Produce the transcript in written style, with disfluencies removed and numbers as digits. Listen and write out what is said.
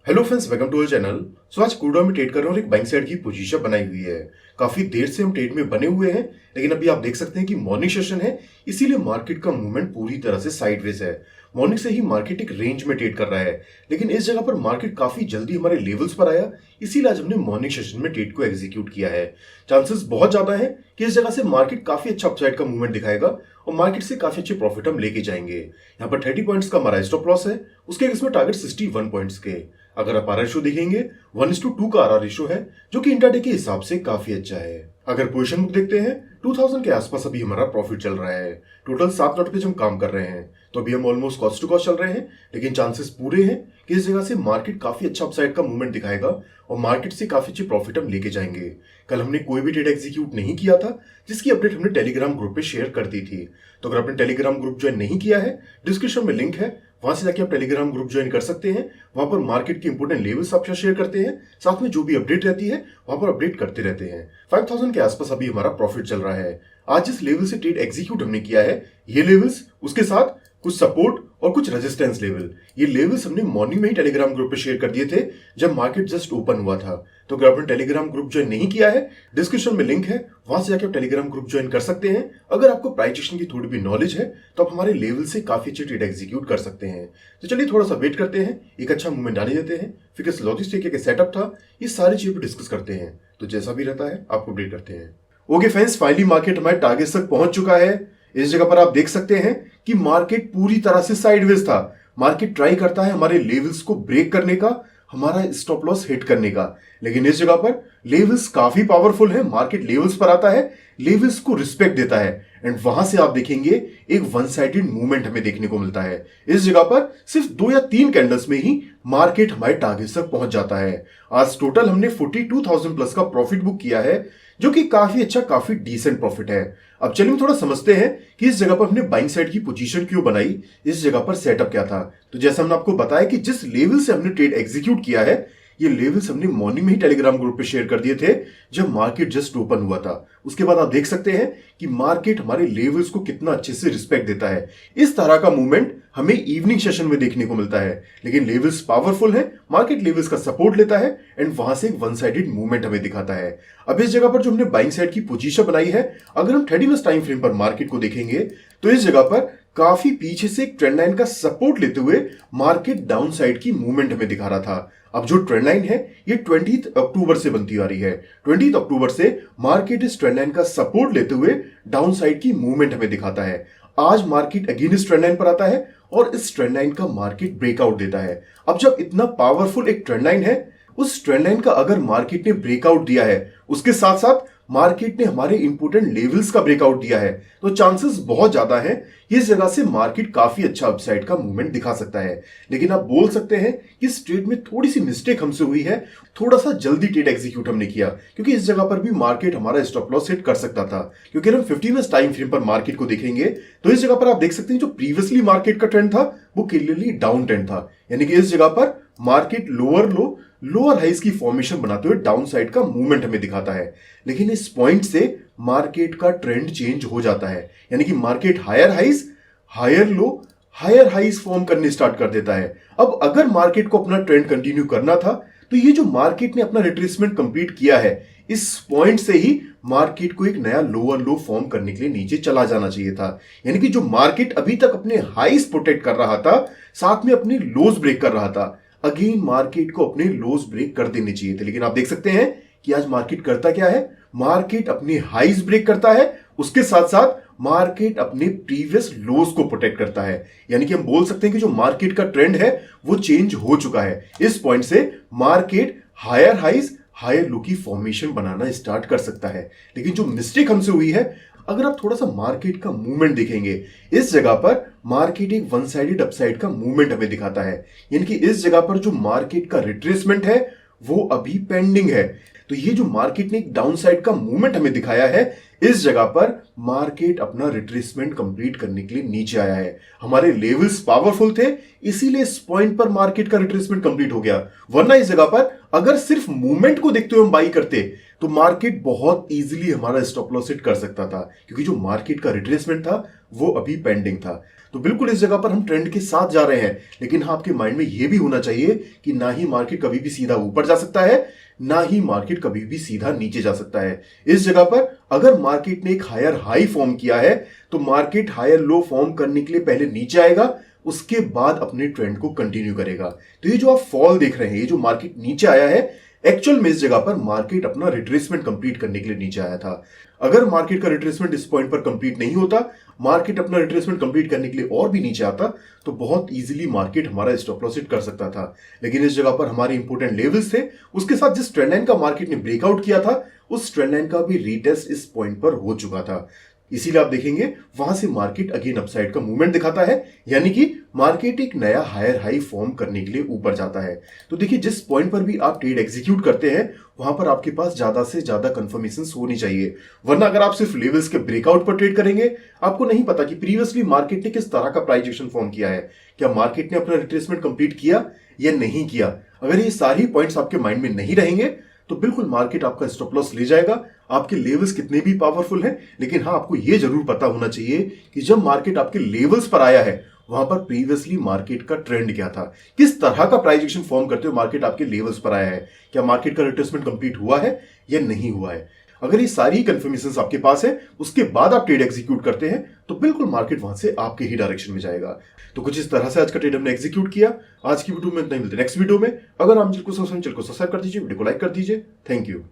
Hello friends, welcome to our channel. So आज crude oil में trade कर रहे हैं और एक बाइंग साइड की पोजीशन बनाई हुई है। काफी देर से हम ट्रेड में बने हुए हैं, लेकिन अभी आप देख सकते हैं कि मॉर्निंग सेशन है, इसीलिए मार्केट का मूवमेंट पूरी तरह से साइडवेज है। मॉर्निंग से ही मार्केट एक रेंज में ट्रेड कर रहा है, लेकिन इस जगह पर मार्केट काफी जल्दी हमारे लेवल्स पर आया, इसीलिए आज हमने मॉर्निंग सेशन में ट्रेड को एग्जीक्यूट किया है। चांसेस बहुत ज्यादा है कि इस जगह से मार्केट काफी अच्छा अपसाइड का मूवमेंट दिखाएगा और मार्केट से काफी अच्छे प्रॉफिट हम लेके जाएंगे। यहाँ पर 30 पॉइंट्स का हमारा स्टॉप लॉस है, उसके इसमें टारगेट 61 पॉइंट्स के। अगर आप आर रेशो देखेंगे 1:2 का आर रेशो है, जो कि इंट्राडे के हिसाब से काफी अच्छा है। अगर पोजीशन बुक देखते हैं 2000 के आसपास अभी हमारा प्रॉफिट चल रहा है। टोटल 7 लॉट पे हम काम कर रहे हैं, तो अभी हम ऑलमोस्ट कॉस्ट टू कॉस्ट चल रहे हैं, लेकिन चांसेस पूरे हैं कि इस जगह से मार्केट काफी अच्छा अपसाइड का मूवमेंट दिखाएगा और मार्केट से काफी अच्छी प्रॉफिट हम लेके जाएंगे। कल हमने कोई भी ट्रेड एग्जीक्यूट नहीं किया था, जिसकी अपडेट हमने टेलीग्राम ग्रुप पे शेयर कर दी थी। तो अगर आपने टेलीग्राम ग्रुप ज्वाइन नहीं किया है, डिस्क्रिप्शन में लिंक है, वहां से जाके आप टेलीग्राम ग्रुप ज्वाइन कर सकते हैं। वहां पर मार्केट के इंपोर्टेंट लेवल्स आपसे शेयर करते हैं, साथ में जो भी अपडेट रहती है वहां पर अपडेट करते रहते हैं। 5000 के आसपास अभी हमारा प्रॉफिट चल रहा है। आज जिस लेवल से ट्रेड एग्जीक्यूट हमने किया है, ये लेवल्स, उसके साथ कुछ सपोर्ट और कुछ रेजिस्टेंस लेवल, ये लेवल्स हमने मॉर्निंग में ही टेलीग्राम ग्रुप पे शेयर कर दिए थे, जब मार्केट जस्ट ओपन हुआ था। तो अगर आपने टेलीग्राम ग्रुप ज्वाइन नहीं किया है, डिस्क्रिप्शन में लिंक है, वहां से जाकर आप टेलीग्राम ग्रुप ज्वाइन कर सकते हैं। अगर आपको प्राइस एक्शन की थोड़ी भी नॉलेज है, तो आप हमारे लेवल से काफी अच्छे ट्रेड एग्जीक्यूट कर सकते हैं। तो चलिए थोड़ा सा वेट करते हैं, एक अच्छा मूवमेंट आने देते हैं, फिर किस लॉजिस्टिक के सेटअप था, ये सारी चीजें डिस्कस करते हैं। तो जैसा भी रहता है आपको अपडेट करते हैं। ओके फ्रेंड्स, फाइनली मार्केट हमारे टारगेट तक पहुंच चुका है। इस जगह पर आप देख सकते हैं कि मार्केट पूरी तरह से साइडवेज था। मार्केट ट्राई करता है हमारे लेवल्स को ब्रेक करने का, हमारा स्टॉप लॉस हिट करने का, लेकिन इस जगह पर लेवल्स काफी पावरफुल है। मार्केट लेवल्स पर आता है, लेवल्स को रिस्पेक्ट देता है, एंड वहां से आप देखेंगे एक वन साइडेड मूवमेंट हमें देखने को मिलता है। इस जगह पर सिर्फ 2 या 3 कैंडल्स में ही मार्केट हमारे टारगेट तक पहुंच जाता है। आज टोटल हमने 42,000 प्लस का प्रॉफिट बुक किया है, जो कि काफी अच्छा, काफी डिसेंट प्रॉफिट है। अब चलिए थोड़ा समझते हैं कि इस जगह पर हमने बाइंग साइड की पोजीशन क्यों बनाई, इस जगह पर सेटअप क्या था। तो जैसा हमने आपको बताया कि जिस लेवल से हमने ट्रेड एग्जीक्यूट किया है, ये लेवल्स हमने मॉर्निंग में ही टेलीग्राम ग्रुप पे शेयर कर दिए थे, जब मार्केट जस्ट ओपन हुआ था। उसके बाद आप देख सकते हैं कि मार्केट हमारे लेवल्स को कितना अच्छे से रिस्पेक्ट देता है। इस तरह का मूवमेंट हमें इवनिंग सेशन में देखने को मिलता है, लेकिन लेवल्स पावरफुल है, मार्केट लेवल्स का सपोर्ट लेता है, एंड वहां से एक वन साइडेड मूवमेंट हमें दिखाता है। अब इस जगह पर जो हमने बाइंग साइड की पोजीशन बनाई है, अगर हम 30 मिनट टाइम फ्रेम पर मार्केट को देखेंगे, तो इस जगह पर काफी पीछे से एक ट्रेंड लाइन का सपोर्ट लेते हुए मार्केट डाउन साइड की मूवमेंट हमें दिखा रहा था। अब जो ट्रेंड लाइन है, ये 20 अक्टूबर से बनती आ रही है। 20 अक्टूबर से मार्केट इस ट्रेंड लाइन का सपोर्ट लेते हुए डाउन साइड की मूवमेंट हमें दिखाता है। आज मार्केट अगेन इस ट्रेंड लाइन पर आता है और इस ट्रेंड लाइन का मार्केट ब्रेकआउट देता है। अब जब इतना पावरफुल एक ट्रेंड लाइन है, उस ट्रेंड लाइन का अगर मार्केट ने ब्रेकआउट दिया है, उसके साथ साथ मार्केट ने हमारे इंपोर्टेंट लेवल्स का ब्रेकआउट दिया है, तो चांसेस बहुत ज्यादा है इस जगह से मार्केट काफी अच्छा अपसाइड का मूवमेंट दिखा सकता है। लेकिन आप बोल सकते हैं कि इस ट्रेड में थोड़ी सी मिस्टेक हमसे हुई है, थोड़ा सा जल्दी ट्रेड एग्जीक्यूट हमने किया, क्योंकि इस जगह पर भी मार्केट हमारा स्टॉप लॉस हिट कर सकता था। क्योंकि हम 15 मिनट टाइम फ्रेम पर मार्केट को देखेंगे, तो इस जगह पर आप देख सकते हैं जो प्रीवियसली मार्केट का ट्रेंड था, वो क्लियरली डाउन ट्रेंड था। यानी कि इस जगह पर market lower low, lower highs की फॉर्मेशन बनाते हुए डाउन साइड का मूवमेंट हमें दिखाता है। लेकिन इस पॉइंट से मार्केट का ट्रेंड चेंज हो जाता है, यानी कि market higher highs, higher low, higher highs form करने स्टार्ट कर देता है। अब अगर मार्केट को अपना ट्रेंड कंटिन्यू करना था, तो ये जो मार्केट ने अपना रिट्रेसमेंट कंप्लीट किया है, इस पॉइंट से ही मार्केट को एक नया लोअर लो फॉर्म करने के लिए नीचे चला जाना चाहिए था। यानी कि जो मार्केट अभी तक अपने हाइज प्रोटेक्ट कर रहा था, साथ में अपने लोज ब्रेक कर रहा था, अगेन मार्केट को अपने लोज ब्रेक कर देने चाहिए थे। लेकिन आप देख सकते हैं कि आज मार्केट करता क्या है, मार्केट अपने हाइज ब्रेक करता है, उसके साथ साथ मार्केट अपने प्रीवियस लोज को प्रोटेक्ट करता है। यानी कि हम बोल सकते हैं कि जो मार्केट का ट्रेंड है वो चेंज हो चुका है। इस पॉइंट से market higher highs, higher low की फॉर्मेशन बनाना स्टार्ट कर सकता है। लेकिन जो मिस्टेक हमसे हुई है, अगर आप थोड़ा सा मार्केट का मूवमेंट देखेंगे, इस जगह पर मार्केट एक वन साइडेड अपसाइड का मूवमेंट हमें दिखाता है। यानी कि इस जगह पर जो मार्केट का रिट्रेसमेंट है वो अभी पेंडिंग है। तो ये जो मार्केट ने एक डाउन साइड का मूवमेंट हमें दिखाया है, इस जगह पर मार्केट अपना रिट्रेसमेंट कंप्लीट करने के लिए नीचे आया है। हमारे लेवल्स पावरफुल थे, इसीलिए इस पॉइंट पर मार्केट का रिट्रेसमेंट कंप्लीट हो गया। वरना इस जगह पर अगर सिर्फ मूवमेंट को देखते हुए हम बाई करते, तो मार्केट बहुत इजीली हमारा स्टॉप लॉस हिट कर सकता था, क्योंकि जो मार्केट का रिट्रेसमेंट था वो अभी पेंडिंग था। तो बिल्कुल इस जगह पर हम ट्रेंड के साथ जा रहे हैं, लेकिन हाँ आपके माइंड में यह भी होना चाहिए कि ना ही मार्केट कभी भी सीधा ऊपर जा सकता है, ना ही मार्केट कभी भी सीधा नीचे जा सकता है। इस जगह पर अगर मार्केट ने एक हायर हाई फॉर्म किया है तो मार्केट हायर लो फॉर्म करने के लिए पहले नीचे आएगा, उसके बाद अपने ट्रेंड को कंटिन्यू करेगा। तो ये जो आप फॉल देख रहे हैं, ये जो मार्केट नीचे आया है, एक्चुअल में इस जगह पर मार्केट अपना रिट्रेसमेंट कंप्लीट करने के लिए नीचे आया था। अगर मार्केट का रिट्रेसमेंट इस पॉइंट पर कंप्लीट नहीं होता, मार्केट अपना रिट्रेसमेंट कंप्लीट करने के लिए और भी नीचे आता, तो बहुत इजीली मार्केट हमारा स्टॉप लॉस हिट कर सकता था। लेकिन इस जगह पर हमारे इंपोर्टेंट लेवल्स थे, उसके साथ जिस ट्रेंड लाइन का मार्केट ने ब्रेकआउट किया था, उस ट्रेंड लाइन का भी रीटेस्ट इस पॉइंट पर हो चुका था। इसीलिए आप देखेंगे वहां से मार्केट अगेन अपसाइड का मूवमेंट दिखाता है, यानी कि मार्केट एक नया हायर हाई फॉर्म करने के लिए ऊपर जाता है। तो देखिए, जिस पॉइंट पर भी आप ट्रेड एग्जीक्यूट करते हैं, वहां पर आपके पास ज्यादा से ज्यादा कंफर्मेशन होनी चाहिए। वरना अगर आप सिर्फ लेवल्स के ब्रेकआउट पर ट्रेड करेंगे, आपको नहीं पता कि प्रीवियसली मार्केट ने किस तरह का प्राइस एक्शन फॉर्म किया है, क्या मार्केट ने अपना रिट्रेसमेंट कंप्लीट किया या नहीं किया। अगर ये सारी पॉइंट्स आपके माइंड में नहीं रहेंगे, तो बिल्कुल मार्केट आपका स्टॉप लॉस ले जाएगा। आपके लेवल्स कितने भी पावरफुल हैं, लेकिन हाँ आपको यह जरूर पता होना चाहिए कि जब मार्केट आपके लेवल्स पर आया है, वहां पर प्रीवियसली मार्केट का ट्रेंड क्या था, किस तरह का प्राइस एक्शन फॉर्म करते हुए मार्केट आपके लेवल्स पर आया है, क्या मार्केट का रिट्रेसमेंट कंप्लीट हुआ है या नहीं हुआ है। अगर ये सारी कंफर्मेशंस आपके पास है, उसके बाद आप ट्रेड एग्जीक्यूट करते हैं, तो बिल्कुल मार्केट वहां से आपके ही डायरेक्शन में जाएगा। तो कुछ इस तरह से आज का ट्रेड हमने एग्जीक्यूट किया। आज की वीडियो में इतना ही, मिलते हैं नेक्स्ट वीडियो में। अगर आप चैनल को सब्सक्राइब कर दीजिए, वीडियो को लाइक कर दीजिए। Thank you.